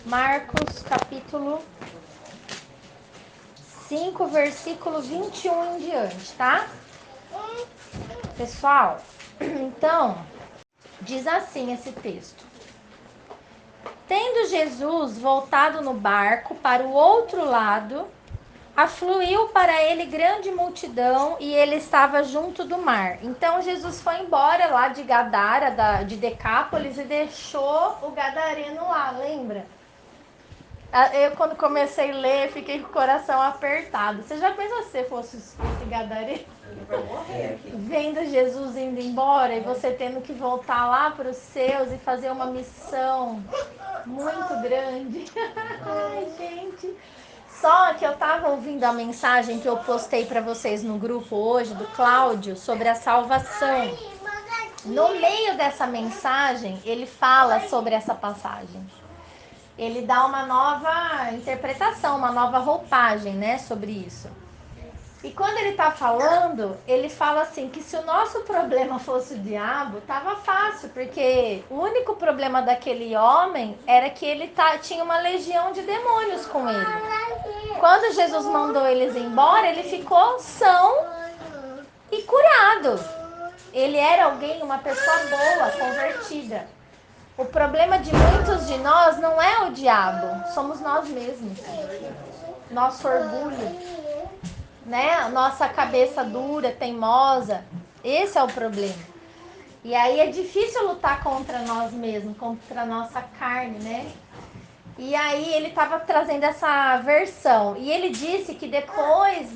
Marcos capítulo 5, versículo 21 em diante, tá? Pessoal, então, diz assim esse texto. Tendo Jesus voltado no barco para o outro lado, afluiu para ele grande multidão e ele estava junto do mar. Então Jesus foi embora lá de Gadara, de Decápolis, e deixou o gadareno lá, lembra? Eu, quando comecei a ler, fiquei com o coração apertado. Você já pensou se você fosse esse gadareno? Vai morrer aqui. Vendo Jesus indo embora e você tendo que voltar lá para os seus e fazer uma missão muito grande. Ai, gente. Só que eu tava ouvindo a mensagem que eu postei para vocês no grupo hoje, do Cláudio, sobre a salvação. No meio dessa mensagem, ele fala sobre essa passagem. Ele dá uma nova interpretação, uma nova roupagem, né, sobre isso. E quando ele tá falando, ele fala assim, que se o nosso problema fosse o diabo, tava fácil, porque o único problema daquele homem era que ele tinha uma legião de demônios com ele. Quando Jesus mandou eles embora, ele ficou são e curado. Ele era alguém, uma pessoa boa, convertida. O problema de muitos de nós não é o diabo, somos nós mesmos. Nosso orgulho, né? Nossa cabeça dura, teimosa. Esse é o problema. E aí é difícil lutar contra nós mesmos, contra a nossa carne, né? E aí ele estava trazendo essa versão. E ele disse que depois,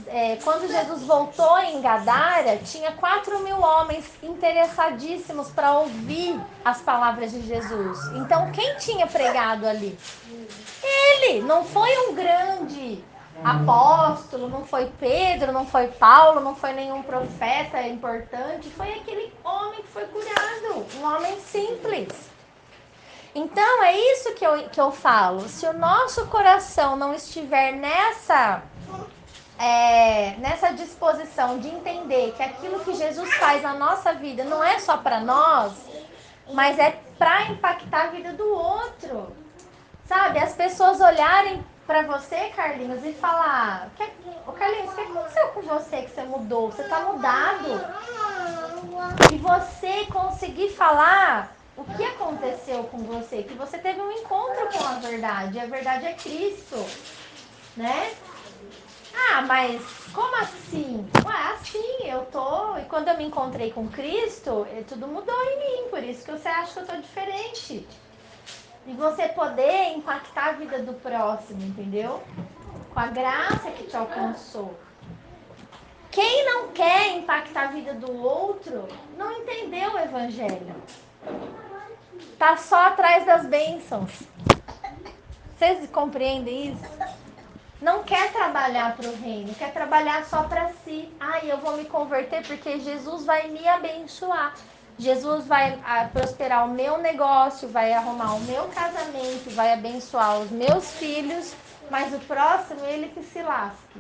quando Jesus voltou em Gadara, tinha 4.000 homens interessadíssimos para ouvir as palavras de Jesus. Então, quem tinha pregado ali? Ele. Não foi um grande apóstolo, não foi Pedro, não foi Paulo, não foi nenhum profeta importante. Foi aquele homem que foi curado. Um homem simples. Então, é isso que eu falo. Se o nosso coração não estiver nessa disposição de entender que aquilo que Jesus faz na nossa vida não é só para nós, mas é para impactar a vida do outro. Sabe? As pessoas olharem para você, Carlinhos, e falar: Carlinhos, o que aconteceu com você que você mudou? Você tá mudado. E você conseguir falar o que aconteceu com você, que você teve um encontro com a verdade, e a verdade é Cristo, né? Ah, mas como assim? Ué, assim, eu tô... E quando eu me encontrei com Cristo, tudo mudou em mim, por isso que você acha que eu tô diferente. E você poder impactar a vida do próximo, entendeu? Com a graça que te alcançou. Quem não quer impactar a vida do outro, não entendeu o evangelho. Tá só atrás das bênçãos. Vocês compreendem isso? Não quer trabalhar para o reino, quer trabalhar só para si. Eu vou me converter porque Jesus vai me abençoar. Jesus vai prosperar o meu negócio, vai arrumar o meu casamento, vai abençoar os meus filhos, mas o próximo, ele que se lasque.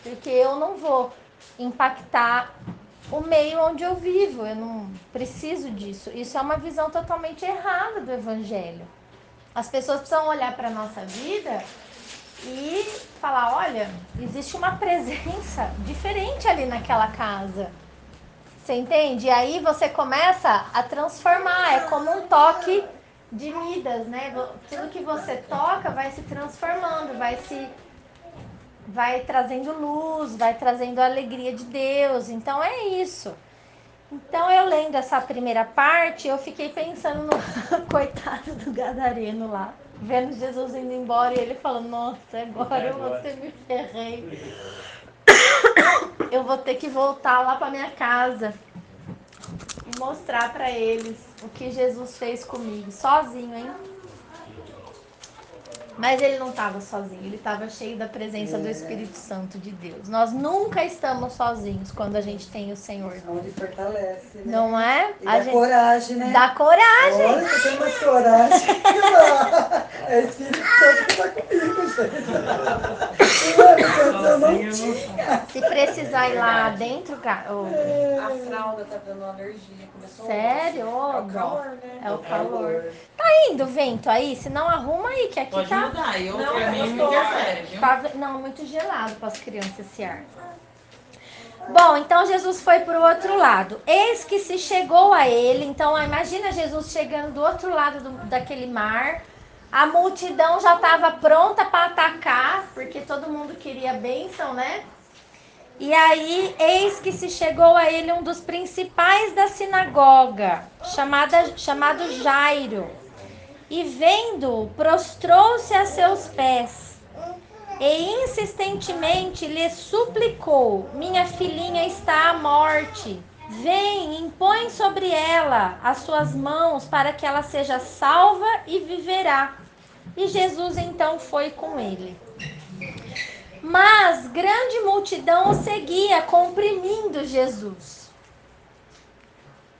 Porque eu não vou impactar o meio onde eu vivo, eu não preciso disso. Isso é uma visão totalmente errada do evangelho. As pessoas precisam olhar para a nossa vida e falar, olha, existe uma presença diferente ali naquela casa. Você entende? E aí você começa a transformar, é como um toque de Midas, né? Tudo que você toca vai se transformando, vai trazendo luz, vai trazendo a alegria de Deus. Então é isso. Então eu lendo essa primeira parte, eu fiquei pensando no coitado do gadareno lá, vendo Jesus indo embora e ele falando, nossa, agora você me ferrei. Eu vou ter que voltar lá para minha casa e mostrar para eles o que Jesus fez comigo, sozinho, hein? Mas ele não estava sozinho, ele estava cheio da presença do Espírito Santo de Deus. Nós nunca estamos sozinhos quando a gente tem o Senhor. Onde fortalece, né? Não é? E dá coragem, né? Dá coragem. Olha, você tem mais coragem. É Espírito Santo que está comigo, gente. Eu não tinha. Se precisar ir lá dentro, A fralda tá dando alergia. Começou sério? hoje. É o calor, né? É o calor. Tá indo vento aí? Se não, arruma aí, que aqui Pode tá... mudar, eu Não, pra mim eu me tô. interfere, viu? Não, muito gelado para as crianças esse ar. Bom, então Jesus foi para o outro lado. Eis que se chegou a ele. Então, imagina Jesus chegando do outro lado daquele mar. A multidão já estava pronta para atacar, porque todo mundo queria bênção, né? E aí, eis que se chegou a ele um dos principais da sinagoga, chamado Jairo. E vendo-o, prostrou-se a seus pés. E insistentemente lhe suplicou: minha filhinha está à morte. Vem, impõe sobre ela as suas mãos para que ela seja salva e viverá. E Jesus então foi com ele. Mas grande multidão o seguia, comprimindo Jesus.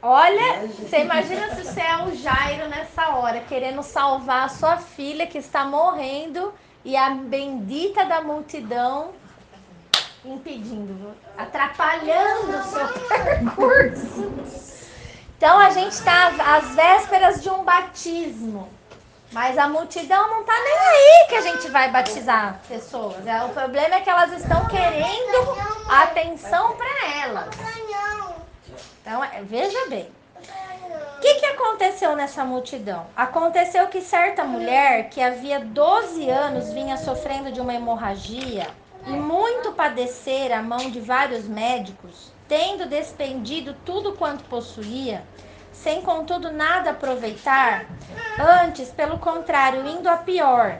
Olha, você imagina se você é o Jairo nessa hora, querendo salvar a sua filha que está morrendo e a bendita da multidão impedindo, atrapalhando o seu percurso. Então a gente está às vésperas de um batismo, mas a multidão não está nem aí que a gente vai batizar pessoas. O problema é que elas estão querendo atenção para elas. Então, veja bem. O que aconteceu nessa multidão? Aconteceu que certa mulher que havia 12 anos vinha sofrendo de uma hemorragia e muito padecer à mão de vários médicos, tendo despendido tudo quanto possuía, sem contudo nada aproveitar, antes, pelo contrário, indo a pior.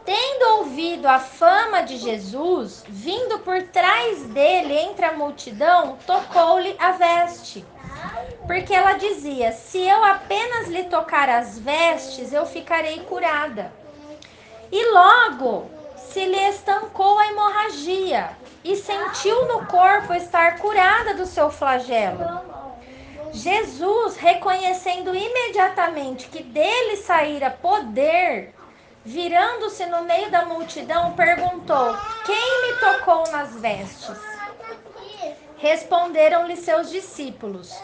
Tendo ouvido a fama de Jesus, vindo por trás dele entre a multidão, tocou-lhe a veste. Porque ela dizia: se eu apenas lhe tocar as vestes, eu ficarei curada. E logo se lhe estancou a hemorragia e sentiu no corpo estar curada do seu flagelo. Jesus, reconhecendo imediatamente que dele saíra poder, virando-se no meio da multidão, perguntou: quem me tocou nas vestes? Responderam-lhe seus discípulos: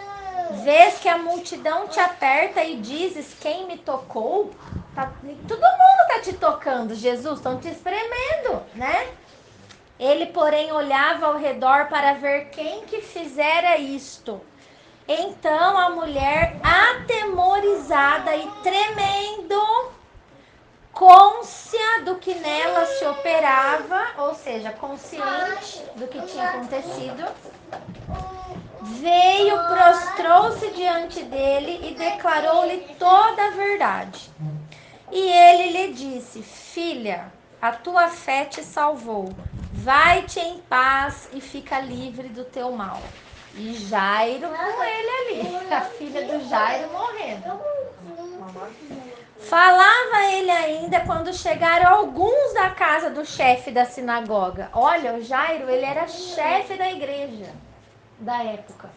vês que a multidão te aperta e dizes: quem me tocou? Todo mundo está te tocando, Jesus, estão te espremendo, né? Ele, porém, olhava ao redor para ver quem que fizera isto. Então a mulher, atemorizada e tremendo, côncia do que nela se operava, ou seja, consciente do que tinha acontecido, veio, prostrou-se diante dele e declarou-lhe toda a verdade. E ele lhe disse: filha, a tua fé te salvou. Vai-te em paz e fica livre do teu mal. E Jairo com ele ali, a filha do Jairo morrendo. Falava ele ainda quando chegaram alguns da casa do chefe da sinagoga. Olha, o Jairo, ele era chefe da igreja da época.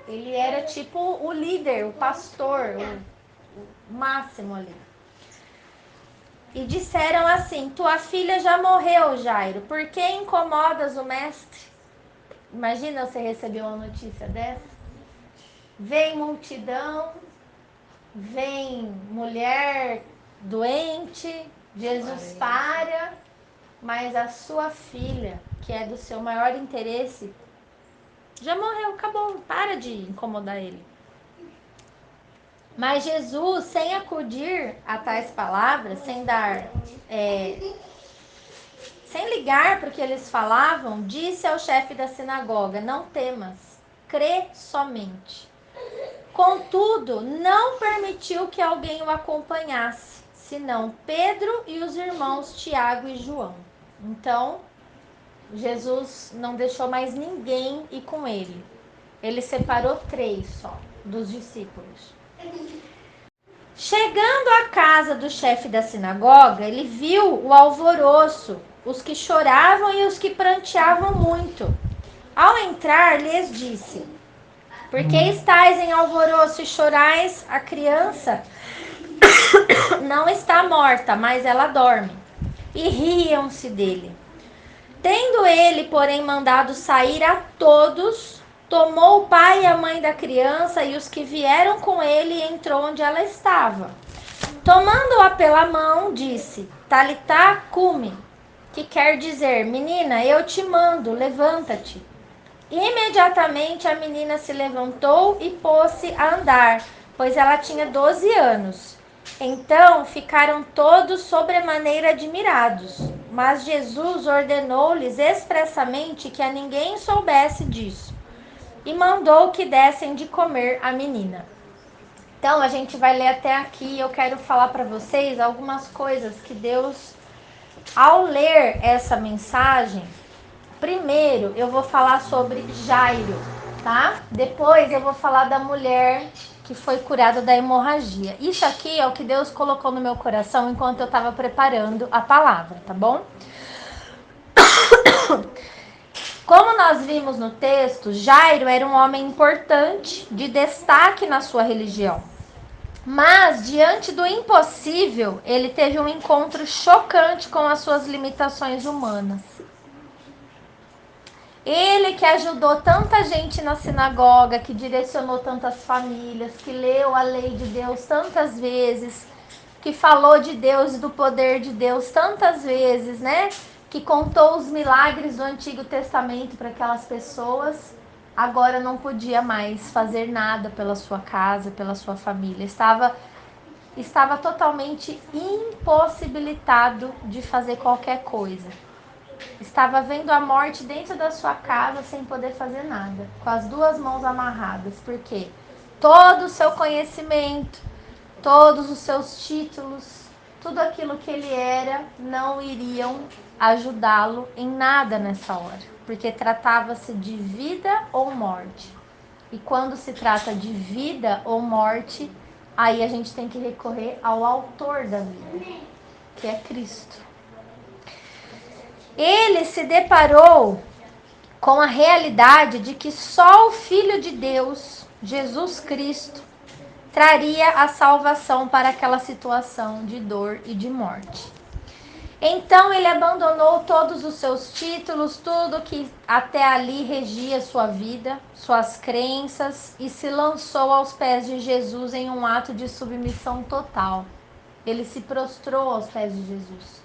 Ele era tipo o líder, o pastor, o máximo ali. E disseram assim: tua filha já morreu, Jairo, por que incomodas o mestre? Imagina você receber uma notícia dessa. Vem multidão, vem mulher doente, Jesus para, mas a sua filha, que é do seu maior interesse, já morreu, acabou, para de incomodar ele. Mas Jesus, sem acudir a tais palavras, sem ligar para o que eles falavam, disse ao chefe da sinagoga: não temas, crê somente. Contudo, não permitiu que alguém o acompanhasse, senão Pedro e os irmãos Tiago e João. Então, Jesus não deixou mais ninguém ir com ele. Ele separou 3 só dos discípulos. Chegando à casa do chefe da sinagoga, ele viu o alvoroço, os que choravam e os que pranteavam muito. Ao entrar, lhes disse: por que estáis em alvoroço e chorais? A criança não está morta, mas ela dorme. E riam-se dele. Tendo ele, porém, mandado sair a todos, tomou o pai e a mãe da criança e os que vieram com ele e entrou onde ela estava. Tomando-a pela mão, disse: Talitá cumi, que quer dizer: menina, eu te mando, levanta-te. Imediatamente a menina se levantou e pôs-se a andar, pois ela tinha 12 anos. Então ficaram todos sobremaneira admirados. Mas Jesus ordenou-lhes expressamente que a ninguém soubesse disso, e mandou que dessem de comer à menina. Então a gente vai ler até aqui. Eu quero falar para vocês algumas coisas que Deus, ao ler essa mensagem, primeiro eu vou falar sobre Jairo, tá? Depois eu vou falar da mulher que foi curada da hemorragia. Isso aqui é o que Deus colocou no meu coração enquanto eu estava preparando a palavra, tá bom? Como nós vimos no texto, Jairo era um homem importante, de destaque na sua religião. Mas, diante do impossível, ele teve um encontro chocante com as suas limitações humanas. Ele que ajudou tanta gente na sinagoga, que direcionou tantas famílias, que leu a lei de Deus tantas vezes, que falou de Deus e do poder de Deus tantas vezes, né? Que contou os milagres do Antigo Testamento para aquelas pessoas, agora não podia mais fazer nada pela sua casa, pela sua família. Estava totalmente impossibilitado de fazer qualquer coisa. Estava vendo a morte dentro da sua casa sem poder fazer nada, com as duas mãos amarradas, porque todo o seu conhecimento, todos os seus títulos, tudo aquilo que ele era, não iriam ajudá-lo em nada nessa hora, porque tratava-se de vida ou morte. E quando se trata de vida ou morte, aí a gente tem que recorrer ao autor da vida, que é Cristo. Ele se deparou com a realidade de que só o Filho de Deus, Jesus Cristo, traria a salvação para aquela situação de dor e de morte. Então ele abandonou todos os seus títulos, tudo que até ali regia sua vida, suas crenças, e se lançou aos pés de Jesus em um ato de submissão total. Ele se prostrou aos pés de Jesus.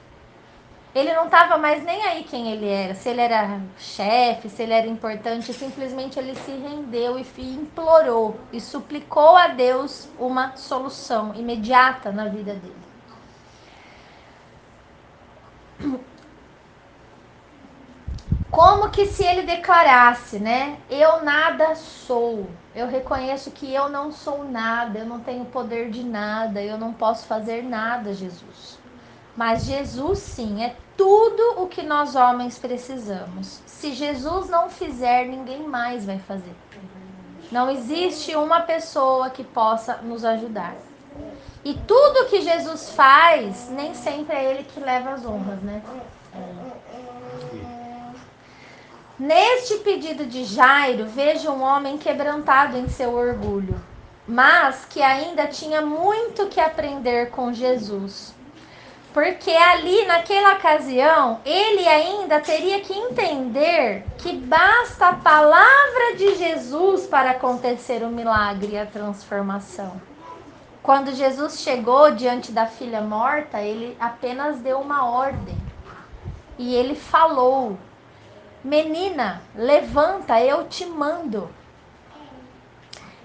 Ele não estava mais nem aí quem ele era, se ele era chefe, se ele era importante, simplesmente ele se rendeu e implorou e suplicou a Deus uma solução imediata na vida dele. Como que se ele declarasse, né? Eu nada sou, eu reconheço que eu não sou nada, eu não tenho poder de nada, eu não posso fazer nada, Jesus. Mas Jesus sim, é tudo o que nós homens precisamos. Se Jesus não fizer, ninguém mais vai fazer. Não existe uma pessoa que possa nos ajudar. E tudo que Jesus faz, nem sempre é ele que leva as honras, né? Neste pedido de Jairo, vejo um homem quebrantado em seu orgulho, mas que ainda tinha muito que aprender com Jesus. Porque ali, naquela ocasião, ele ainda teria que entender que basta a palavra de Jesus para acontecer o milagre e a transformação. Quando Jesus chegou diante da filha morta, ele apenas deu uma ordem. E ele falou: menina, levanta, eu te mando.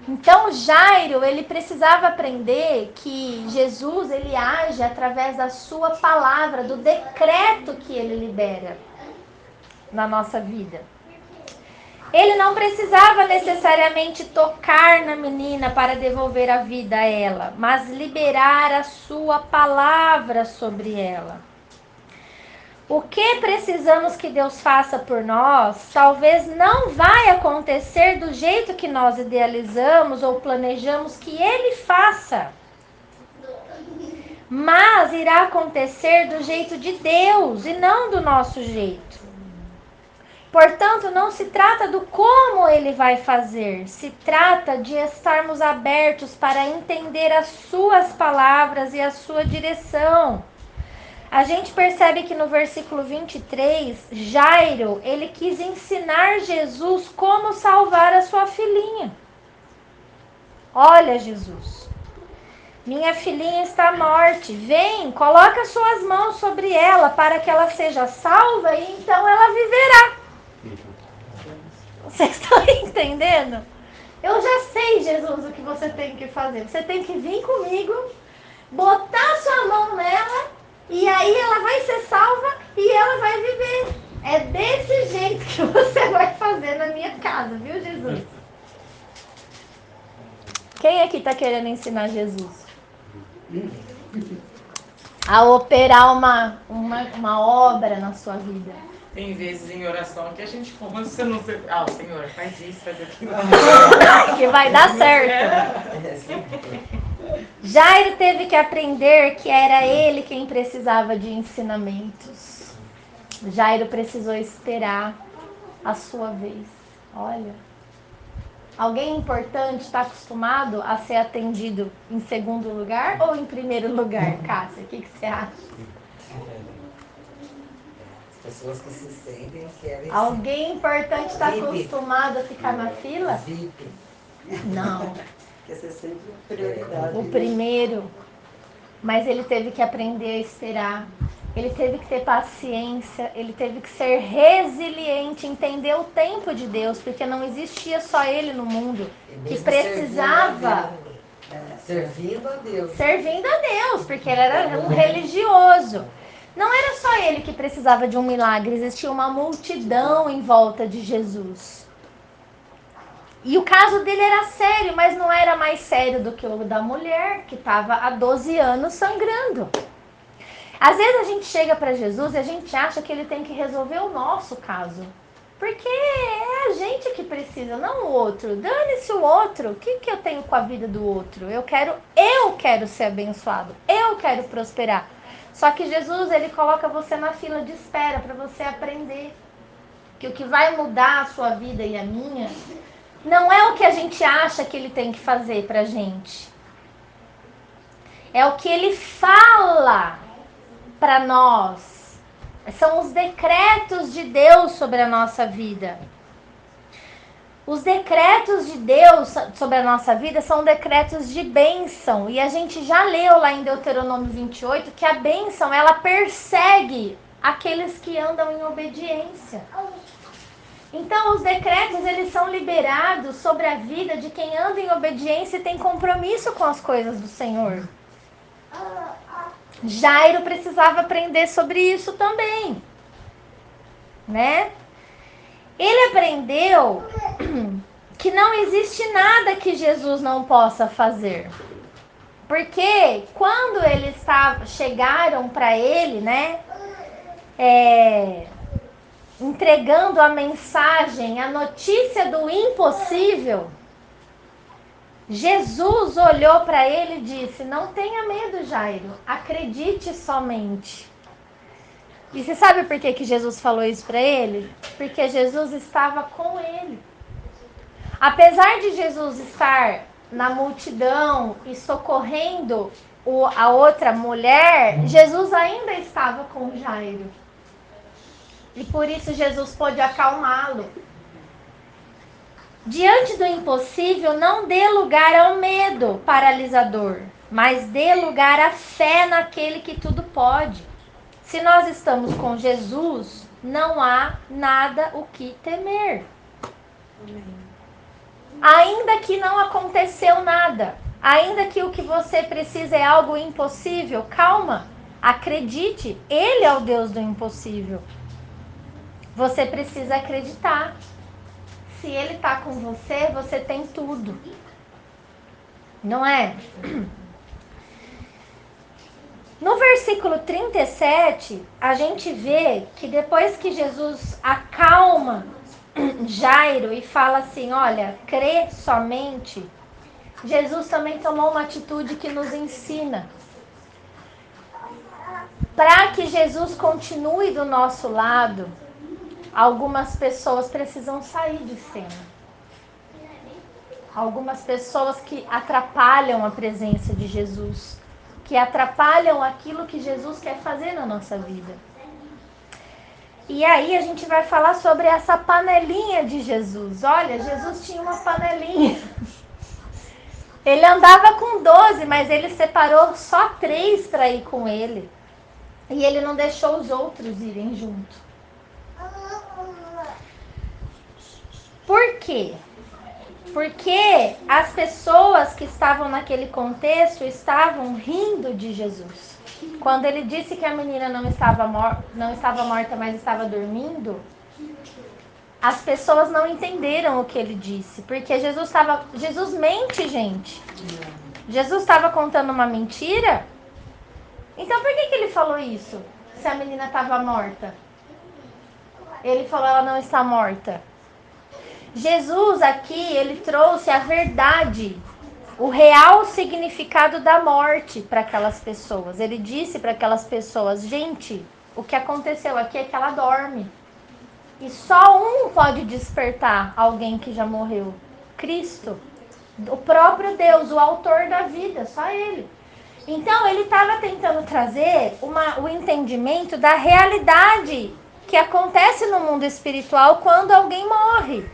Então Jairo, ele precisava aprender que Jesus, ele age através da sua palavra, do decreto que ele libera na nossa vida. Ele não precisava necessariamente tocar na menina para devolver a vida a ela, mas liberar a sua palavra sobre ela. O que precisamos que Deus faça por nós, talvez não vai acontecer do jeito que nós idealizamos ou planejamos que Ele faça. Mas irá acontecer do jeito de Deus e não do nosso jeito. Portanto, não se trata do como ele vai fazer, se trata de estarmos abertos para entender as suas palavras e a sua direção. A gente percebe que no versículo 23, Jairo, ele quis ensinar Jesus como salvar a sua filhinha. Olha, Jesus, minha filhinha está à morte. Vem, coloca suas mãos sobre ela para que ela seja salva e então ela viverá. Vocês estão entendendo? Eu já sei, Jesus, o que você tem que fazer. Você tem que vir comigo, botar sua mão nela, e aí ela vai ser salva e ela vai viver. É desse jeito que você vai fazer na minha casa, viu, Jesus? Quem aqui está querendo ensinar Jesus a operar uma obra na sua vida? Tem vezes em oração que a gente começa, não sei. Senhor, faz isso, faz aquilo. Que vai dar certo. Jairo teve que aprender que era ele quem precisava de ensinamentos. Jairo precisou esperar a sua vez. Olha, alguém importante está acostumado a ser atendido em segundo lugar ou em primeiro lugar, Cássia? O que você acha? Pessoas que se sentem querem. Alguém importante está acostumado a ficar na fila? VIP. Não. Quer ser sempre prioridade. O primeiro. Mas ele teve que aprender a esperar. Ele teve que ter paciência. Ele teve que ser resiliente, entender o tempo de Deus, porque não existia só ele no mundo que precisava. Servindo a Deus. Servindo a Deus, porque ele era um religioso. Não era só ele que precisava de um milagre, existia uma multidão em volta de Jesus. E o caso dele era sério, mas não era mais sério do que o da mulher, que estava há 12 anos sangrando. Às vezes a gente chega para Jesus e a gente acha que ele tem que resolver o nosso caso. Porque é a gente que precisa, não o outro. Dane-se o outro. O que eu tenho com a vida do outro? Eu quero ser abençoado. Eu quero prosperar. Só que Jesus, ele coloca você na fila de espera para você aprender que o que vai mudar a sua vida e a minha não é o que a gente acha que ele tem que fazer pra gente. É o que ele fala para nós. São os decretos de Deus sobre a nossa vida. Os decretos de Deus sobre a nossa vida são decretos de bênção. E a gente já leu lá em Deuteronômio 28 que a bênção, ela persegue aqueles que andam em obediência. Então, os decretos, eles são liberados sobre a vida de quem anda em obediência e tem compromisso com as coisas do Senhor. Jairo precisava aprender sobre isso também, né? Ele aprendeu que não existe nada que Jesus não possa fazer. Porque quando eles chegaram para ele, né, entregando a mensagem, a notícia do impossível, Jesus olhou para ele e disse: não tenha medo, Jairo, acredite somente. E você sabe por que Jesus falou isso para ele? Porque Jesus estava com ele. Apesar de Jesus estar na multidão e socorrendo a outra mulher, Jesus ainda estava com Jairo. E por isso Jesus pôde acalmá-lo. Diante do impossível, não dê lugar ao medo paralisador, mas dê lugar à fé naquele que tudo pode. Se nós estamos com Jesus, não há nada o que temer. Amém. Ainda que não aconteceu nada, ainda que o que você precisa é algo impossível, calma, acredite, Ele é o Deus do impossível. Você precisa acreditar. Se Ele está com você, você tem tudo. Não é? No versículo 37, a gente vê que depois que Jesus acalma Jairo e fala assim, olha, crê somente, Jesus também tomou uma atitude que nos ensina. Para que Jesus continue do nosso lado, Algumas pessoas precisam sair de cena. Algumas pessoas que atrapalham a presença de Jesus, que atrapalham aquilo que Jesus quer fazer na nossa vida. E aí a gente vai falar sobre essa panelinha de Jesus. Olha, Jesus tinha uma panelinha. Ele andava com 12, mas ele separou só 3 para ir com ele. E ele não deixou os outros irem junto. Por quê? Porque as pessoas que estavam naquele contexto estavam rindo de Jesus. Quando ele disse que a menina não estava morta, mas estava dormindo, as pessoas não entenderam o que ele disse. Porque Jesus mente, gente. Jesus estava contando uma mentira. Então por que ele falou isso? Se a menina estava morta. Ele falou, ela não está morta. Jesus aqui, ele trouxe a verdade, o real significado da morte para aquelas pessoas. Ele disse para aquelas pessoas, gente, o que aconteceu aqui é que ela dorme. E só um pode despertar alguém que já morreu. Cristo, o próprio Deus, o autor da vida, só ele. Então ele estava tentando trazer o entendimento da realidade que acontece no mundo espiritual quando alguém morre.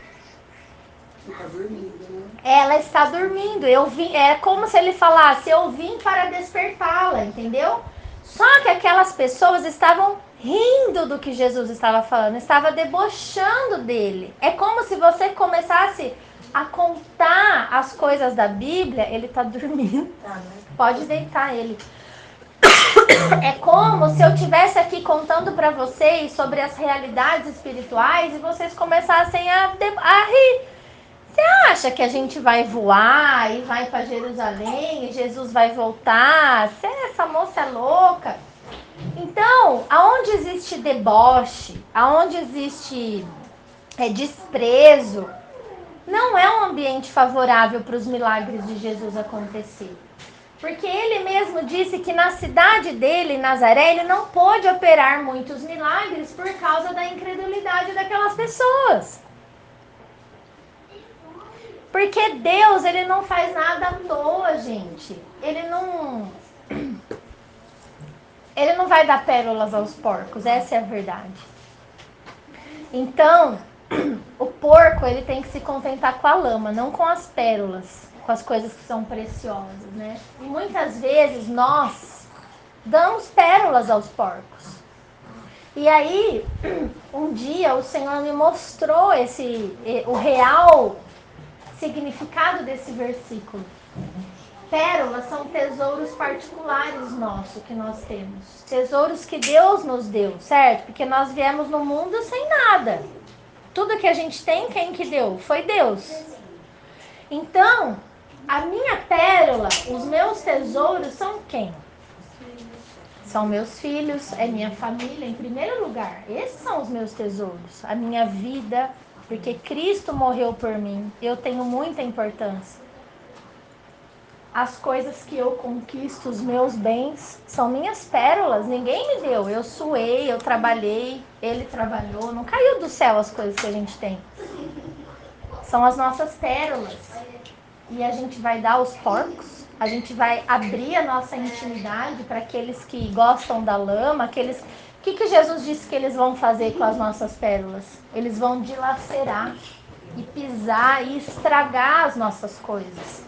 Está dormindo, né? Ela está dormindo. É como se ele falasse, eu vim para despertá-la, entendeu? Só que aquelas pessoas estavam rindo do que Jesus estava falando, estava debochando dele. É como se você começasse a contar as coisas da Bíblia, ele está dormindo. Pode deitar ele. É como se eu estivesse aqui contando para vocês sobre as realidades espirituais e vocês começassem a rir. Você acha que a gente vai voar e vai para Jerusalém e Jesus vai voltar? Essa moça é louca. Então, aonde existe deboche, aonde existe desprezo, não é um ambiente favorável para os milagres de Jesus acontecer. Porque ele mesmo disse que na cidade dele, em Nazaré, ele não pôde operar muitos milagres por causa da incredulidade daquelas pessoas. Porque Deus, ele não faz nada à toa, gente. Ele não vai dar pérolas aos porcos, essa é a verdade. Então, o porco, ele tem que se contentar com a lama, não com as pérolas, com as coisas que são preciosas, né? E muitas vezes nós damos pérolas aos porcos. E aí, um dia o Senhor me mostrou o real significado desse versículo. Pérolas são tesouros particulares nossos que nós temos. Tesouros que Deus nos deu, certo? Porque nós viemos no mundo sem nada. Tudo que a gente tem, quem que deu? Foi Deus. Então, a minha pérola, os meus tesouros são quem? São meus filhos, é minha família em primeiro lugar. Esses são os meus tesouros. A minha vida, porque Cristo morreu por mim. Eu tenho muita importância. As coisas que eu conquisto, os meus bens, são minhas pérolas. Ninguém me deu. Eu suei, eu trabalhei, ele trabalhou. Não caiu do céu as coisas que a gente tem. São as nossas pérolas. E a gente vai dar aos porcos. A gente vai abrir a nossa intimidade para aqueles que gostam da lama, aqueles... O que Jesus disse que eles vão fazer com as nossas pérolas? Eles vão dilacerar e pisar e estragar as nossas coisas.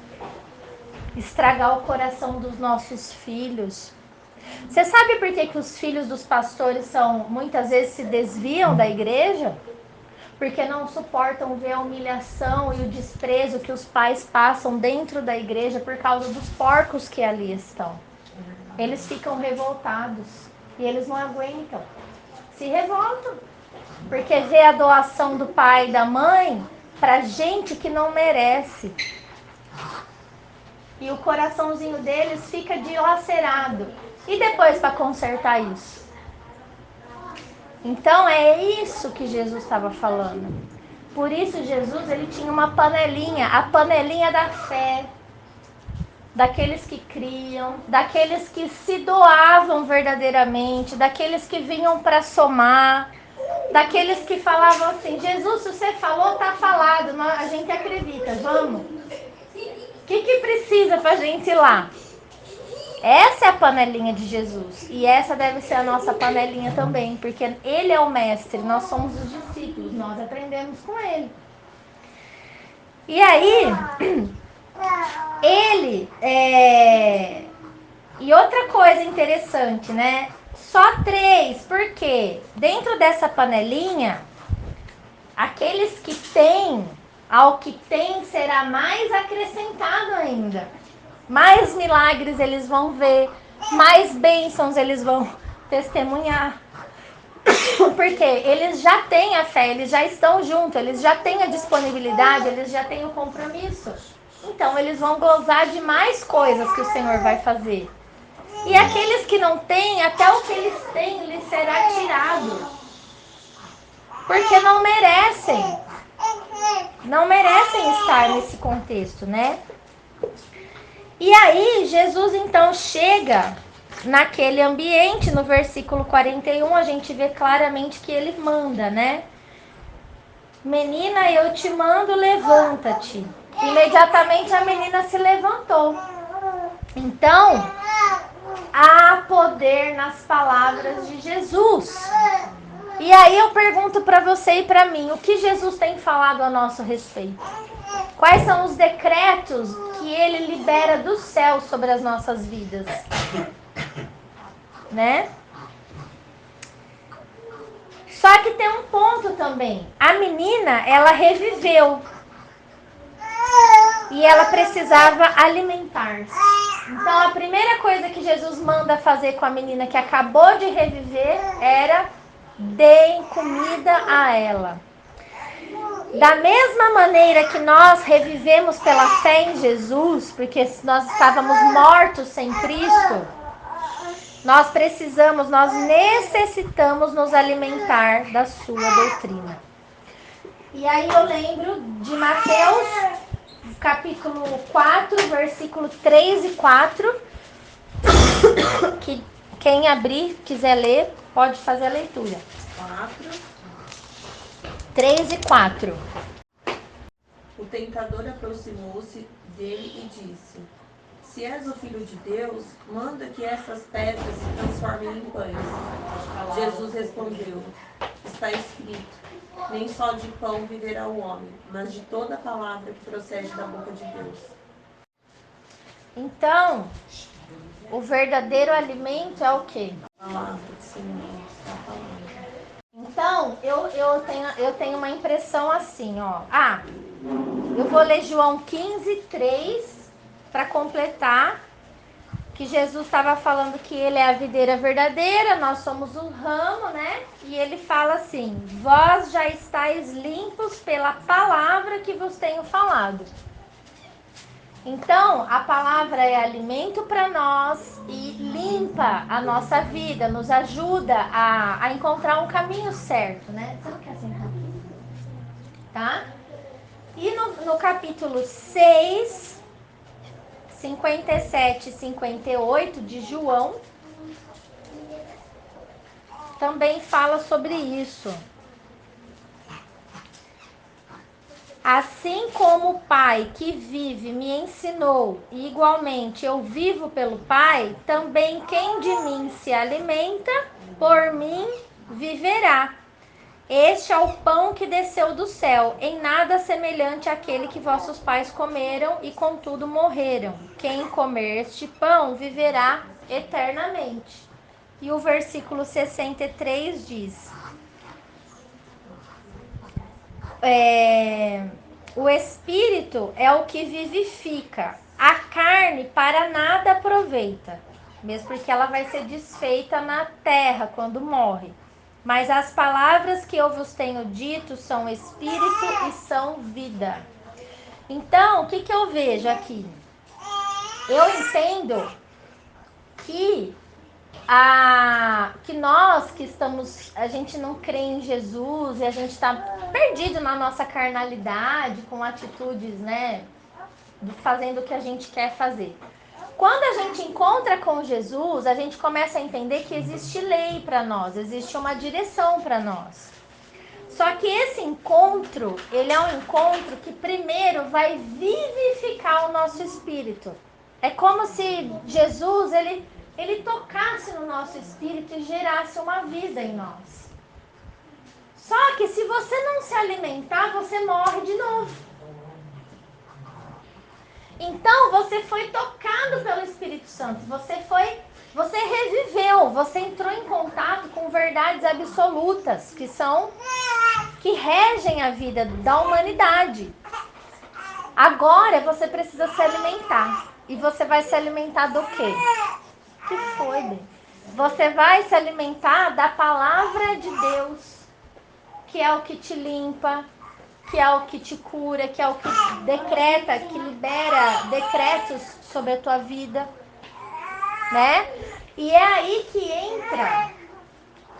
Estragar o coração dos nossos filhos. Você sabe por que os filhos dos pastores muitas vezes se desviam da igreja? Porque não suportam ver a humilhação e o desprezo que os pais passam dentro da igreja por causa dos porcos que ali estão. Eles ficam revoltados e eles não aguentam. Se revoltam. Porque vê a doação do pai e da mãe para gente que não merece. E o coraçãozinho deles fica dilacerado. E depois para consertar isso? Então é isso que Jesus estava falando. Por isso Jesus, ele tinha uma panelinha, a panelinha da fé, daqueles que criam, daqueles que se doavam verdadeiramente, daqueles que vinham para somar, daqueles que falavam assim, Jesus, se você falou, tá falado, a gente acredita, vamos. O que precisa pra gente ir lá? Essa é a panelinha de Jesus. E essa deve ser a nossa panelinha também, porque ele é o mestre, nós somos os discípulos, nós aprendemos com ele. E aí, E outra coisa interessante, né? Só 3, porque dentro dessa panelinha, aqueles que têm, ao que tem será mais acrescentado ainda. Mais milagres eles vão ver, mais bênçãos eles vão testemunhar. Porque eles já têm a fé, eles já estão juntos, eles já têm a disponibilidade, eles já têm o compromisso. Então eles vão gozar de mais coisas que o Senhor vai fazer. E aqueles que não têm, até o que eles têm lhes será tirado. Porque não merecem. Não merecem estar nesse contexto, né? E aí, Jesus então chega naquele ambiente, no versículo 41, a gente vê claramente que ele manda, né? Menina, eu te mando, levanta-te. Imediatamente a menina se levantou. Então, há poder nas palavras de Jesus. E aí eu pergunto para você e para mim, o que Jesus tem falado a nosso respeito? Quais são os decretos que ele libera do céu sobre as nossas vidas? Né? Só que tem um ponto também. A menina, ela reviveu. E ela precisava alimentar-se. Então a primeira coisa que Jesus manda fazer com a menina que acabou de reviver era: deem comida a ela. Da mesma maneira que nós revivemos pela fé em Jesus, porque nós estávamos mortos sem Cristo, nós necessitamos nos alimentar da sua doutrina. E aí eu lembro de Mateus, capítulo 4, versículo 3 e 4, que quem abrir, quiser ler, pode fazer a leitura. 3 e 4. O tentador aproximou-se dele e disse: Se és o Filho de Deus, manda que essas pedras se transformem em pães. Jesus respondeu: Está escrito: Nem só de pão viverá o homem, mas de toda palavra que procede da boca de Deus. Então, o verdadeiro alimento é o quê? A palavra que o Senhor está falando. Então, eu tenho uma impressão assim, ó. Eu vou ler João 15, 3, para completar, que Jesus estava falando que ele é a videira verdadeira, nós somos o ramo, né? E ele fala assim: vós já estáis limpos pela palavra que vos tenho falado. Então, a palavra é alimento para nós e limpa a nossa vida, nos ajuda a encontrar um caminho certo, né? Você não quer assim, tá? E no capítulo 6, 57 e 58 de João, também fala sobre isso. Assim como o Pai que vive me ensinou, e igualmente eu vivo pelo Pai, também quem de mim se alimenta, por mim viverá. Este é o pão que desceu do céu, em nada semelhante àquele que vossos pais comeram e contudo morreram. Quem comer este pão viverá eternamente. E o versículo 63 diz: o espírito é o que vivifica, a carne para nada aproveita, mesmo porque ela vai ser desfeita na terra quando morre. Mas as palavras que eu vos tenho dito são espírito e são vida. Então, o que eu vejo aqui? Eu entendo que nós que estamos, a gente não crê em Jesus e a gente está perdido na nossa carnalidade, com atitudes, né, fazendo o que a gente quer fazer. Quando a gente encontra com Jesus, a gente começa a entender que existe lei para nós, existe uma direção para nós. Só que esse encontro, ele é um encontro que primeiro vai vivificar o nosso espírito. É como se Jesus, ele tocasse no nosso espírito e gerasse uma vida em nós. Só que se você não se alimentar, você morre de novo. Então você foi tocado pelo Espírito Santo, você reviveu, você entrou em contato com verdades absolutas que regem a vida da humanidade. Agora você precisa se alimentar. E você vai se alimentar do quê? O que foi, Bê? Você vai se alimentar da palavra de Deus, que é o que te limpa, que é o que te cura, que é o que decreta, que libera decretos sobre a tua vida, né? E é aí que entra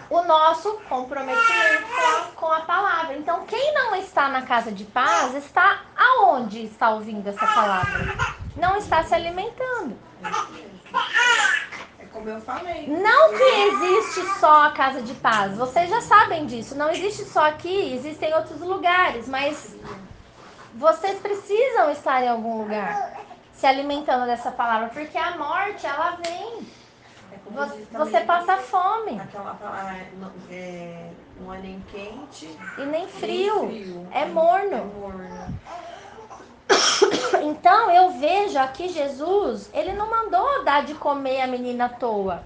o nosso comprometimento com a palavra. Então, quem não está na casa de paz, está aonde está ouvindo essa palavra? Não está se alimentando. É como eu falei. Não que existe só a casa de paz, vocês já sabem disso. Não existe só aqui, existem outros lugares, mas vocês precisam estar em algum lugar se alimentando dessa palavra, porque a morte, ela vem. Você passa fome. Aquela palavra não é nem quente E nem frio. nem frio. É morno. É morno. Então eu vejo aqui Jesus, ele não mandou dar de comer a menina à toa.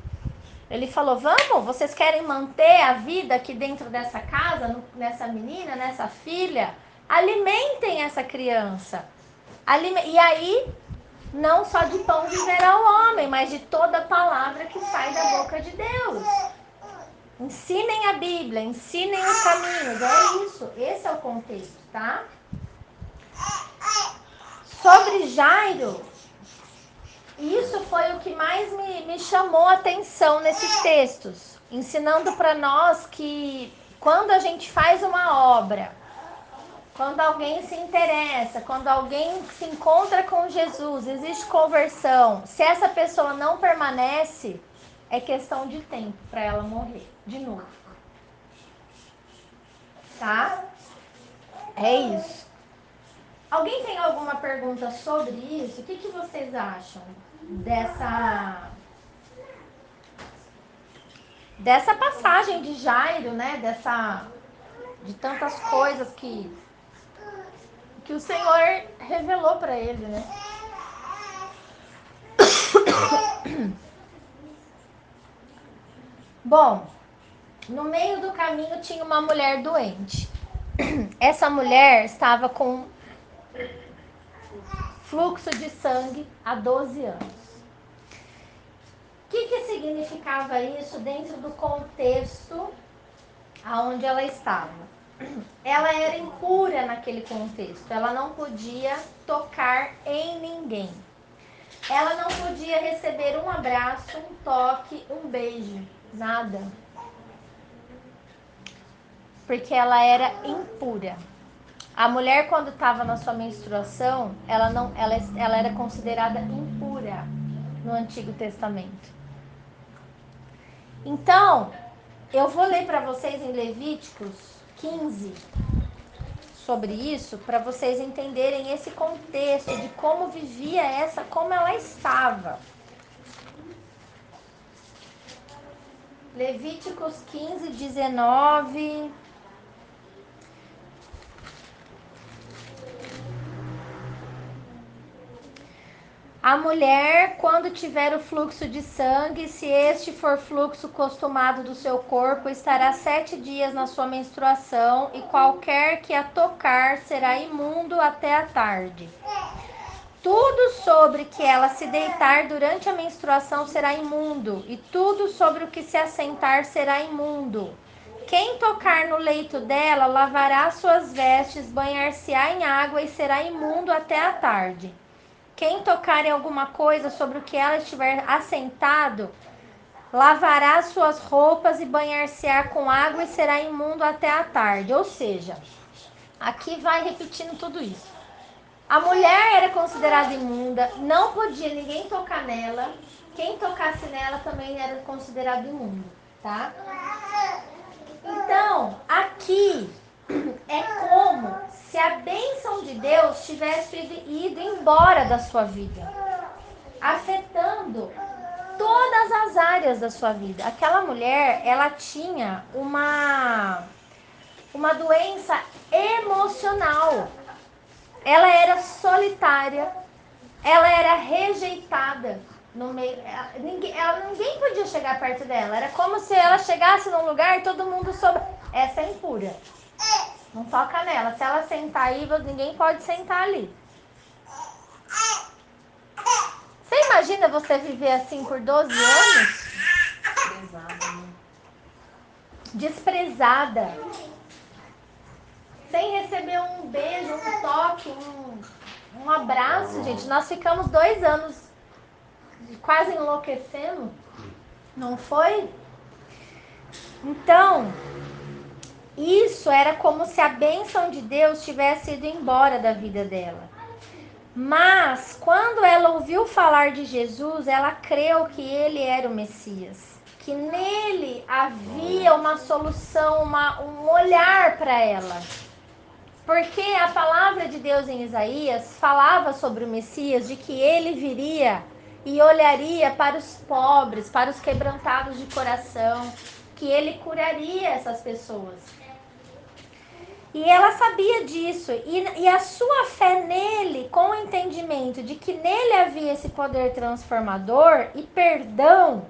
Ele falou, vamos, vocês querem manter a vida aqui dentro dessa casa, nessa menina, nessa filha? Alimentem essa criança. E aí, não só de pão viverá o homem, mas de toda palavra que sai da boca de Deus. Ensinem a Bíblia, ensinem os caminhos, é isso. Esse é o contexto, tá? Sobre Jairo, isso foi o que mais me chamou a atenção nesses textos, ensinando para nós que quando a gente faz uma obra, quando alguém se interessa, quando alguém se encontra com Jesus, existe conversão, se essa pessoa não permanece, é questão de tempo para ela morrer de novo. Tá? É isso. Alguém tem alguma pergunta sobre isso? O que vocês acham dessa passagem de Jairo, né? De tantas coisas que o Senhor revelou para ele, né? Bom, no meio do caminho tinha uma mulher doente. Essa mulher estava com fluxo de sangue há 12 anos. O que significava isso dentro do contexto aonde ela estava? Ela era impura naquele contexto. Ela não podia tocar em ninguém. Ela não podia receber um abraço, um toque, um beijo, nada. Porque ela era impura. A mulher, quando estava na sua menstruação, ela era considerada impura no Antigo Testamento. Então, eu vou ler para vocês em Levíticos 15 sobre isso, para vocês entenderem esse contexto de como vivia como ela estava. Levíticos 15, 19... A mulher, quando tiver o fluxo de sangue, se este for fluxo costumado do seu corpo, estará 7 dias na sua menstruação, e qualquer que a tocar será imundo até a tarde. Tudo sobre que ela se deitar durante a menstruação será imundo, e tudo sobre o que se assentar será imundo. Quem tocar no leito dela lavará suas vestes, banhar-se-á em água e será imundo até a tarde. Quem tocar em alguma coisa sobre o que ela estiver assentado, lavará suas roupas e banhar-se-á com água e será imundo até a tarde. Ou seja, aqui vai repetindo tudo isso. A mulher era considerada imunda, não podia ninguém tocar nela. Quem tocasse nela também era considerado imundo, tá? Então, aqui de Deus tivesse ido embora da sua vida, afetando todas as áreas da sua vida. Aquela mulher, ela tinha uma doença emocional. Ela era solitária, ela era rejeitada no meio. Ninguém podia chegar perto dela. Era como se ela chegasse num lugar e todo mundo soubesse. Essa é impura. Não toca nela. Se ela sentar aí, ninguém pode sentar ali. Você imagina você viver assim por 12 anos? Desprezada. Sem receber um beijo, um toque, um abraço, gente. Nós ficamos 2 anos quase enlouquecendo. Não foi? Então, isso era como se a bênção de Deus tivesse ido embora da vida dela. Mas, quando ela ouviu falar de Jesus, ela creu que ele era o Messias. Que nele havia uma solução, um olhar para ela. Porque a palavra de Deus em Isaías falava sobre o Messias, de que ele viria e olharia para os pobres, para os quebrantados de coração, que ele curaria essas pessoas. E ela sabia disso, e a sua fé nele, com o entendimento de que nele havia esse poder transformador e perdão,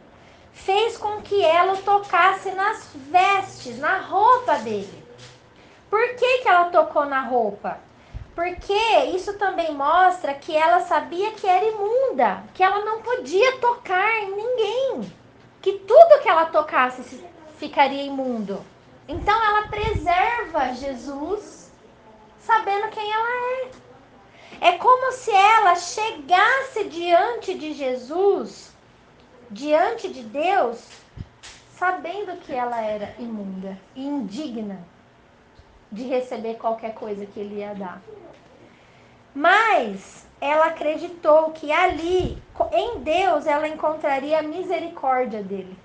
fez com que ela o tocasse nas vestes, na roupa dele. Por que ela tocou na roupa? Porque isso também mostra que ela sabia que era imunda, que ela não podia tocar em ninguém, que tudo que ela tocasse ficaria imundo. Então ela preserva Jesus sabendo quem ela é. É como se ela chegasse diante de Jesus, diante de Deus, sabendo que ela era imunda e indigna de receber qualquer coisa que ele ia dar. Mas ela acreditou que ali, em Deus, ela encontraria a misericórdia dele.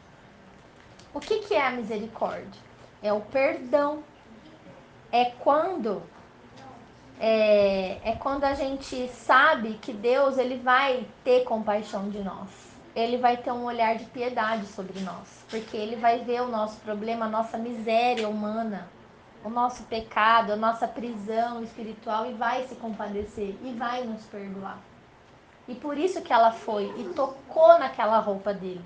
O que é a misericórdia? É o perdão. É quando a gente sabe que Deus ele vai ter compaixão de nós. Ele vai ter um olhar de piedade sobre nós. Porque ele vai ver o nosso problema, a nossa miséria humana, o nosso pecado, a nossa prisão espiritual e vai se compadecer e vai nos perdoar. E por isso que ela foi e tocou naquela roupa dele.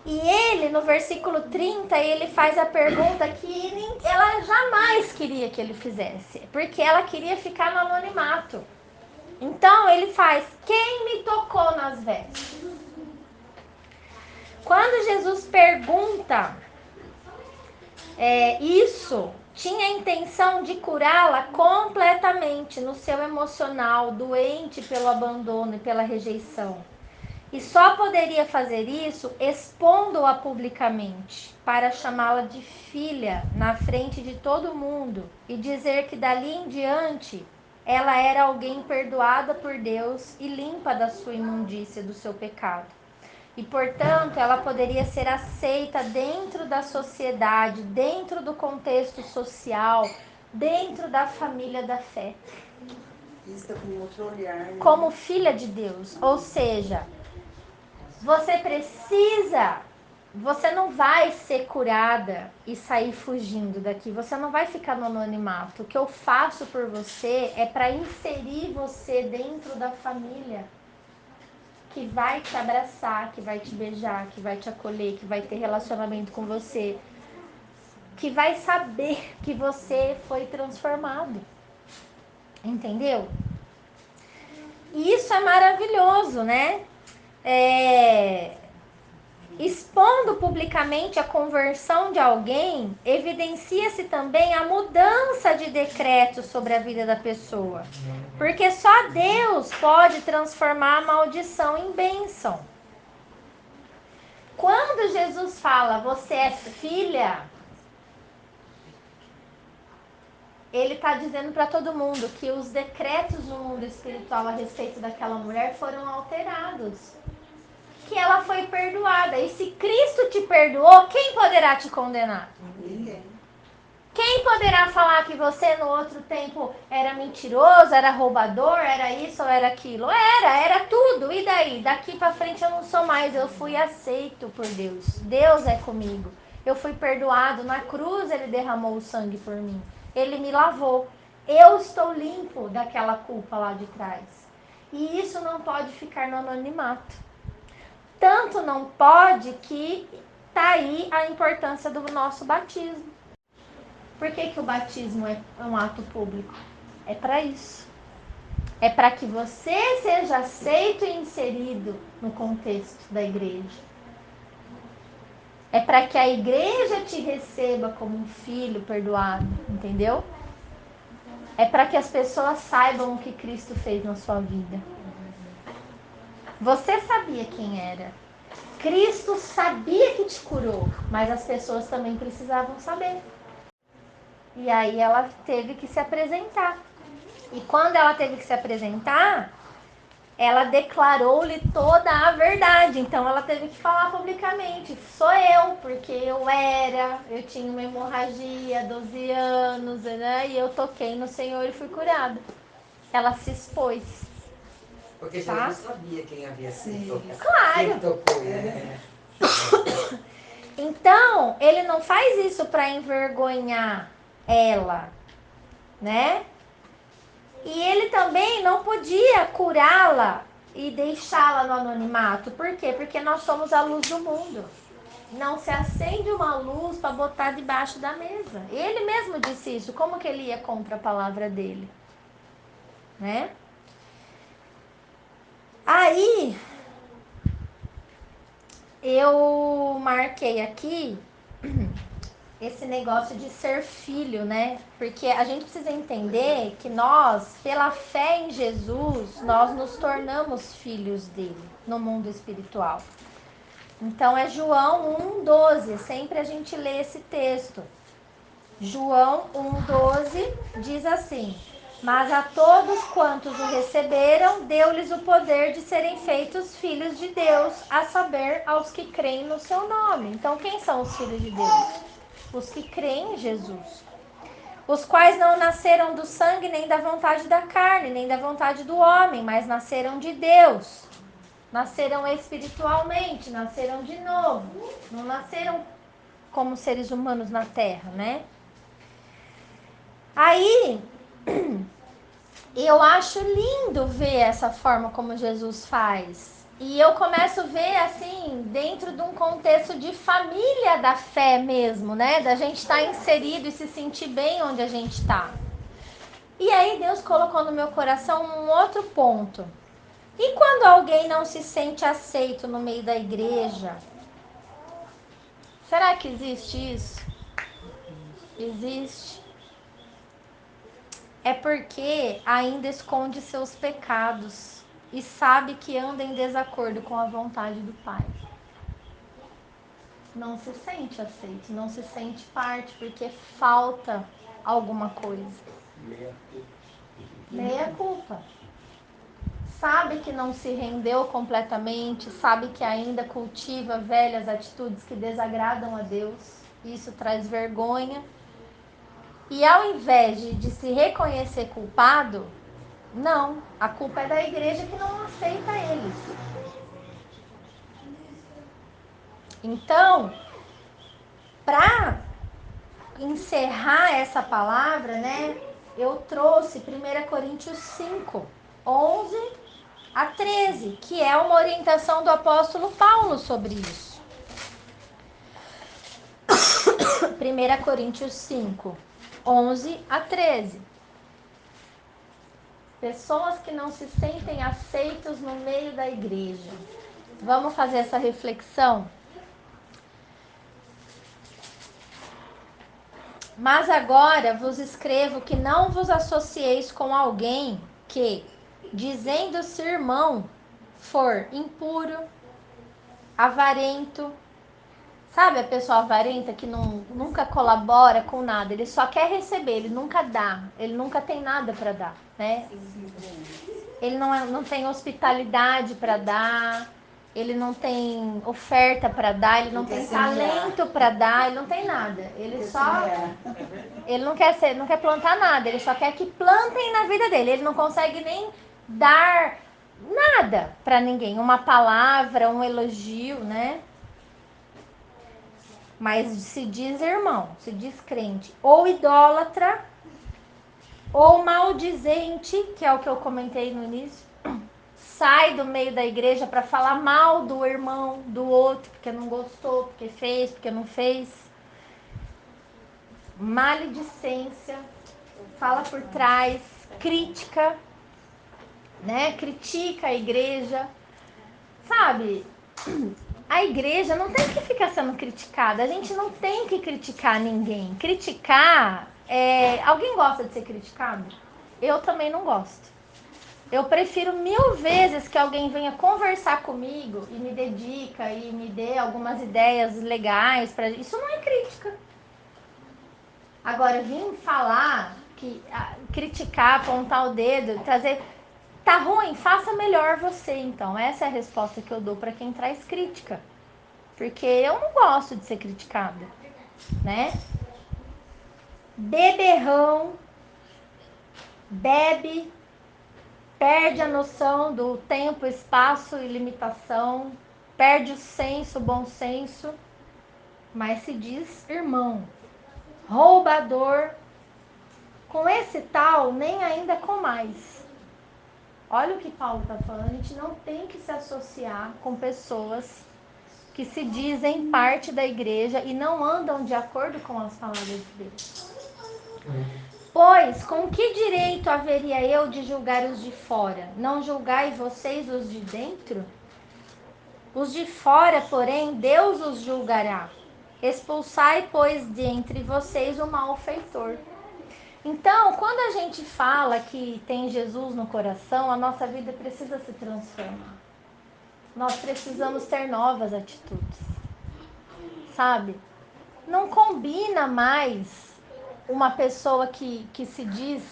E ele, no versículo 30, ele faz a pergunta que ela jamais queria que ele fizesse, porque ela queria ficar no anonimato. Então ele faz: quem me tocou nas vestes? Quando Jesus pergunta isso, tinha a intenção de curá-la completamente no seu emocional, doente pelo abandono e pela rejeição. E só poderia fazer isso expondo-a publicamente, para chamá-la de filha na frente de todo mundo e dizer que dali em diante ela era alguém perdoada por Deus e limpa da sua imundícia, do seu pecado. E, portanto, ela poderia ser aceita dentro da sociedade, dentro do contexto social, dentro da família da fé. Vista com outro olhar, né? Como filha de Deus. Ou seja, você não vai ser curada e sair fugindo daqui. Você não vai ficar no anonimato. O que eu faço por você é para inserir você dentro da família, que vai te abraçar, que vai te beijar, que vai te acolher, que vai ter relacionamento com você, que vai saber que você foi transformado. Entendeu? E isso é maravilhoso, né? Expondo publicamente a conversão de alguém, evidencia-se também a mudança de decreto sobre a vida da pessoa. Porque só Deus pode transformar a maldição em bênção. Quando Jesus fala, você é filha, ele está dizendo para todo mundo que os decretos no mundo espiritual a respeito daquela mulher foram alterados. Que ela foi perdoada. E se Cristo te perdoou, quem poderá te condenar? Ninguém. Quem poderá falar que você no outro tempo era mentiroso, era roubador, era isso ou era aquilo? Era tudo. E daí? Daqui pra frente eu não sou mais. Eu fui aceito por Deus. Deus é comigo. Eu fui perdoado. Na cruz ele derramou o sangue por mim. Ele me lavou. Eu estou limpo daquela culpa lá de trás. E isso não pode ficar no anonimato. Tanto não pode que tá aí a importância do nosso batismo. Por que o batismo é um ato público? É para isso. É para que você seja aceito e inserido no contexto da igreja. É para que a igreja te receba como um filho perdoado, entendeu? É para que as pessoas saibam o que Cristo fez na sua vida. Você sabia quem era. Cristo sabia que te curou, mas as pessoas também precisavam saber. E aí ela teve que se apresentar. E quando ela teve que se apresentar, ela declarou-lhe toda a verdade. Então ela teve que falar publicamente. Sou eu, porque eu tinha uma hemorragia, 12 anos, né? E eu toquei no Senhor e fui curada. Ela se expôs. Porque Jesus sabia quem havia sido. Claro. Quem tocou, né? Então, ele não faz isso para envergonhar ela, né? E ele também não podia curá-la e deixá-la no anonimato. Por quê? Porque nós somos a luz do mundo. Não se acende uma luz para botar debaixo da mesa. Ele mesmo disse isso. Como que ele ia contra a palavra dele? Né? Aí, eu marquei aqui esse negócio de ser filho, né? Porque a gente precisa entender que nós, pela fé em Jesus, nós nos tornamos filhos dele no mundo espiritual. Então é João 1,12, sempre a gente lê esse texto. João 1,12 diz assim: mas a todos quantos o receberam, deu-lhes o poder de serem feitos filhos de Deus, a saber, aos que creem no seu nome. Então quem são os filhos de Deus? Os que creem em Jesus, os quais não nasceram do sangue, nem da vontade da carne, nem da vontade do homem, mas nasceram de Deus. Nasceram espiritualmente, nasceram de novo. Não nasceram como seres humanos na terra, né? Aí, eu acho lindo ver essa forma como Jesus faz. E eu começo a ver, assim, dentro de um contexto de família da fé mesmo, né? Da gente estar inserido e se sentir bem onde a gente está. E aí Deus colocou no meu coração um outro ponto. E quando alguém não se sente aceito no meio da igreja? Será que existe isso? Existe. É porque ainda esconde seus pecados e sabe que anda em desacordo com a vontade do Pai. Não se sente aceito, não se sente parte, porque falta alguma coisa. Meia culpa. Sabe que não se rendeu completamente, sabe que ainda cultiva velhas atitudes que desagradam a Deus. Isso traz vergonha. E ao invés de se reconhecer culpado, não, a culpa é da igreja que não aceita eles. Então, para encerrar essa palavra, né, eu trouxe 1 Coríntios 5, 11 a 13, que é uma orientação do apóstolo Paulo sobre isso. 1 Coríntios 5, 11 a 13. Pessoas que não se sentem aceitos no meio da igreja. Vamos fazer essa reflexão? Mas agora vos escrevo que não vos associeis com alguém que, dizendo-se irmão, for impuro, avarento. Sabe a pessoa avarenta que nunca colabora com nada? Ele só quer receber, ele nunca dá, ele nunca tem nada para dar, né? Ele não tem hospitalidade para dar, ele não tem oferta para dar, ele não Não tem quer semear. talento para dar, ele não tem nada. Ele só ele não quer plantar nada, ele só quer que plantem na vida dele. Ele não consegue nem dar nada para ninguém, uma palavra, um elogio, né? Mas se diz irmão, se diz crente, ou idólatra, ou maldizente, que é o que eu comentei no início, sai do meio da igreja para falar mal do irmão, do outro, porque não gostou, porque fez, porque não fez. Maledicência, fala por trás, crítica, né? Critica a igreja. Sabe? A igreja não tem que ficar sendo criticada. A gente não tem que criticar ninguém. Criticar, alguém gosta de ser criticado? Eu também não gosto. Eu prefiro 1000 vezes que alguém venha conversar comigo e me dedica e me dê algumas ideias legais. Isso não é crítica. Agora, vir falar, criticar, apontar o dedo, trazer... Tá ruim? Faça melhor você, então. Essa é a resposta que eu dou para quem traz crítica. Porque eu não gosto de ser criticada, né? Beberrão, bebe, perde a noção do tempo, espaço e limitação, perde o senso, o bom senso, mas se diz irmão. Roubador, com esse tal, nem ainda com mais. Olha o que Paulo está falando, a gente não tem que se associar com pessoas que se dizem parte da igreja e não andam de acordo com as palavras de Deus. Pois, com que direito haveria eu de julgar os de fora? Não julgai vocês os de dentro? Os de fora, porém, Deus os julgará. Expulsai, pois, de entre vocês o malfeitor. Então, quando a gente fala que tem Jesus no coração, a nossa vida precisa se transformar. Nós precisamos ter novas atitudes, sabe? Não combina mais uma pessoa que se diz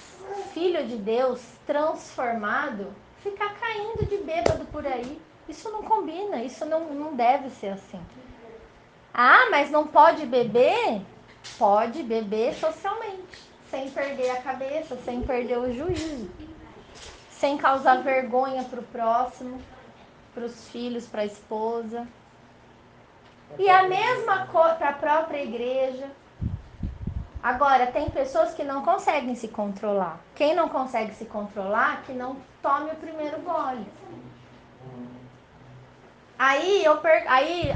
filho de Deus, transformado, ficar caindo de bêbado por aí. Isso não combina, isso não deve ser assim. Ah, mas não pode beber? Pode beber socialmente, sem perder a cabeça, sem perder o juízo, sem causar vergonha para o próximo, para os filhos, para a esposa. E a mesma coisa para a própria igreja. Agora, tem pessoas que não conseguem se controlar. Quem não consegue se controlar, que não tome o primeiro gole. Aí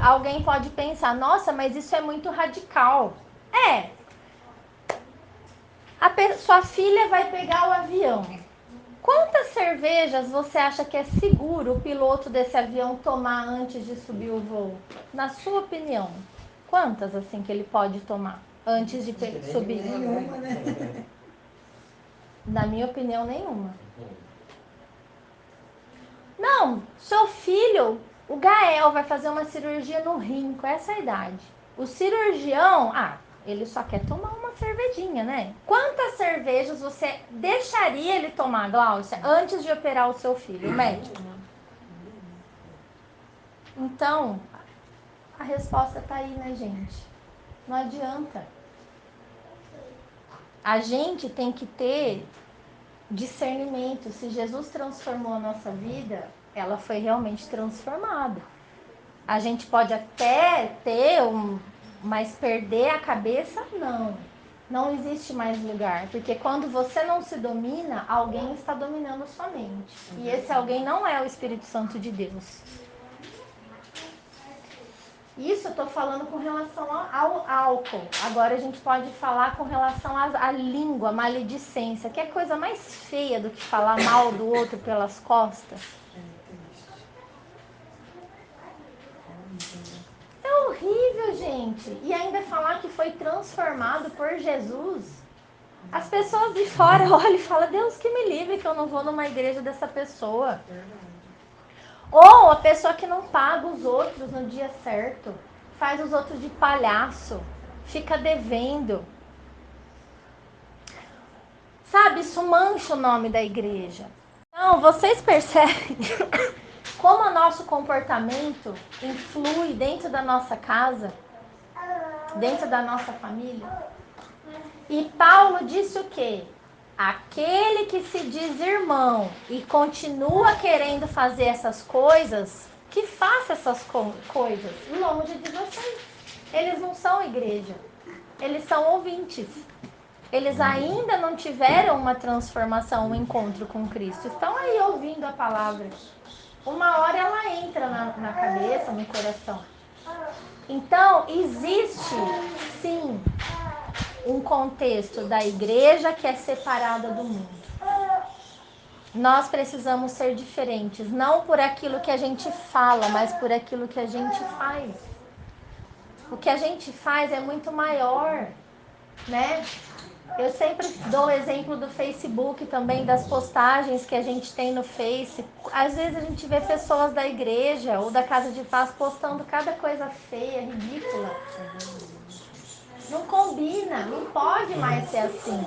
alguém pode pensar, nossa, mas isso é muito radical. Sua filha vai pegar o avião. Quantas cervejas você acha que é seguro o piloto desse avião tomar antes de subir o voo? Na sua opinião, quantas assim que ele pode tomar antes de subir? Nenhuma, né? Na minha opinião, nenhuma. Não, seu filho, o Gael, vai fazer uma cirurgia no rim com essa idade. O cirurgião, ele só quer tomar uma cervejinha, né? Quantas cervejas você deixaria ele tomar, Glaucia, antes de operar o seu filho, o médico? Então, a resposta tá aí, né, gente? Não adianta. A gente tem que ter discernimento. Se Jesus transformou a nossa vida, ela foi realmente transformada. A gente pode até ter mas perder a cabeça, não. Não existe mais lugar, porque quando você não se domina, alguém está dominando a sua mente. E esse alguém não é o Espírito Santo de Deus. Isso eu estou falando com relação ao álcool. Agora a gente pode falar com relação à língua, maledicência, que é coisa mais feia do que falar mal do outro pelas costas. É horrível, gente. E ainda falar que foi transformado por Jesus. As pessoas de fora olham e falam, Deus que me livre que eu não vou numa igreja dessa pessoa. Ou a pessoa que não paga os outros no dia certo, faz os outros de palhaço, fica devendo. Sabe, isso mancha o nome da igreja. Então, vocês percebem como o nosso comportamento influi dentro da nossa casa, dentro da nossa família. E Paulo disse o quê? Aquele que se diz irmão e continua querendo fazer essas coisas, que faça essas coisas longe de vocês. Eles não são igreja, eles são ouvintes. Eles ainda não tiveram uma transformação, um encontro com Cristo. Estão aí ouvindo a palavra. Uma hora ela entra na cabeça, no coração. Então, existe, sim, um contexto da igreja que é separada do mundo. Nós precisamos ser diferentes, não por aquilo que a gente fala, mas por aquilo que a gente faz. O que a gente faz é muito maior, né? Eu sempre dou o exemplo do Facebook também, das postagens que a gente tem no Face. Às vezes a gente vê pessoas da igreja ou da Casa de Paz postando cada coisa feia, ridícula. Não combina, não pode mais ser assim.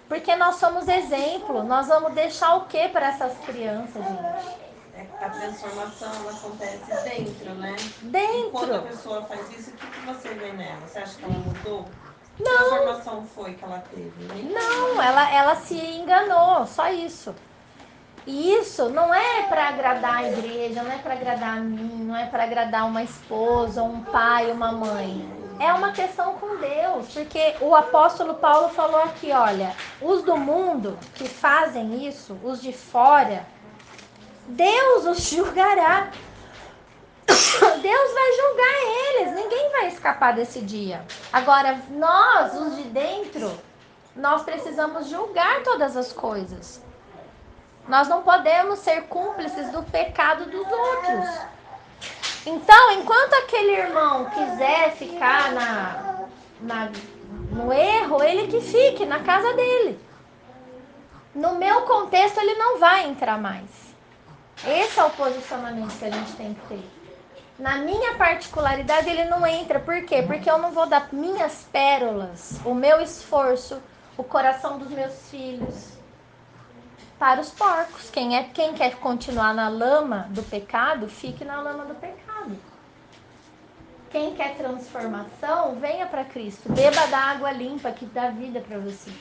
Porque nós somos exemplo, nós vamos deixar o que para essas crianças, gente? A transformação ela acontece dentro, né? Dentro. E quando a pessoa faz isso, o que você vê nela? Você acha que ela mudou? Que Não. transformação foi que ela teve? Não, ela se enganou, só isso. E isso não é para agradar a igreja, não é para agradar a mim, não é para agradar uma esposa, um pai, uma mãe. É uma questão com Deus, porque o apóstolo Paulo falou aqui, olha, os do mundo que fazem isso, os de fora, Deus os julgará. Deus vai julgar eles, ninguém vai escapar desse dia. Agora, nós, os de dentro, nós precisamos julgar todas as coisas. Nós não podemos ser cúmplices do pecado dos outros. Então, enquanto aquele irmão quiser ficar no erro, ele que fique na casa dele. No meu contexto, ele não vai entrar mais. Esse é o posicionamento que a gente tem que ter. Na minha particularidade, ele não entra. Por quê? Porque eu não vou dar minhas pérolas, o meu esforço, o coração dos meus filhos para os porcos. Quem quer continuar na lama do pecado, fique na lama do pecado. Quem quer transformação, venha para Cristo. Beba da água limpa que dá vida para você.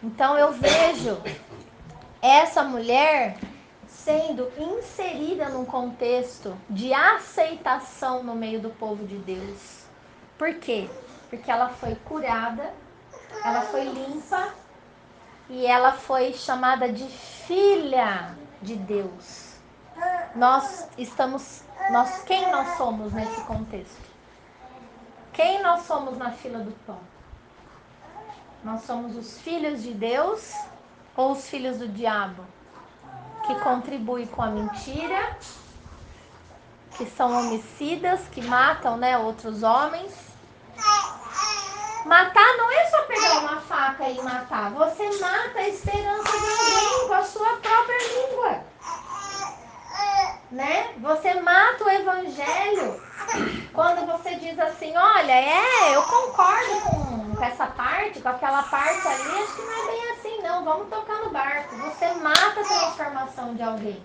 Então eu vejo essa mulher sendo inserida num contexto de aceitação no meio do povo de Deus. Por quê? Porque ela foi curada, ela foi limpa e ela foi chamada de filha de Deus. Quem nós somos nesse contexto? Quem nós somos na fila do pão? Nós somos os filhos de Deus ou os filhos do diabo? Que contribuem com a mentira, que são homicidas, que matam, né, outros homens. Matar não é só pegar uma faca e matar. Você mata a esperança de alguém com a sua própria língua. Né? Você mata o evangelho quando você diz assim, olha, eu concordo com essa parte, com aquela parte ali, acho que não é bem assim não, vamos tocar no barco. Você mata a transformação de alguém.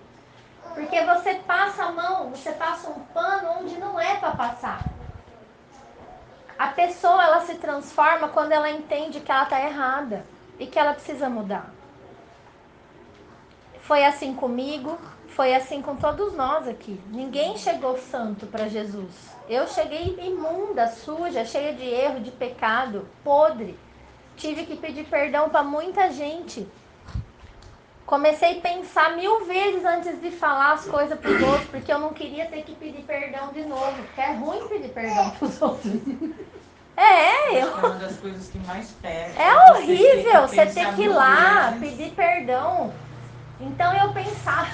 Porque você passa a mão, você passa um pano onde não é para passar. A pessoa, ela se transforma quando ela entende que ela está errada e que ela precisa mudar. Foi assim comigo, foi assim com todos nós aqui. Ninguém chegou santo para Jesus. Eu cheguei imunda, suja, cheia de erro, de pecado, podre. Tive que pedir perdão para muita gente. Comecei a pensar 1000 vezes antes de falar as coisas para os outros, porque eu não queria ter que pedir perdão de novo, porque é ruim pedir perdão para os outros. É uma das coisas que mais pega. É horrível você ter que ir lá pedir perdão. Então eu pensava,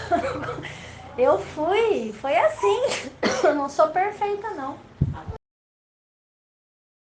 foi assim, eu não sou perfeita não.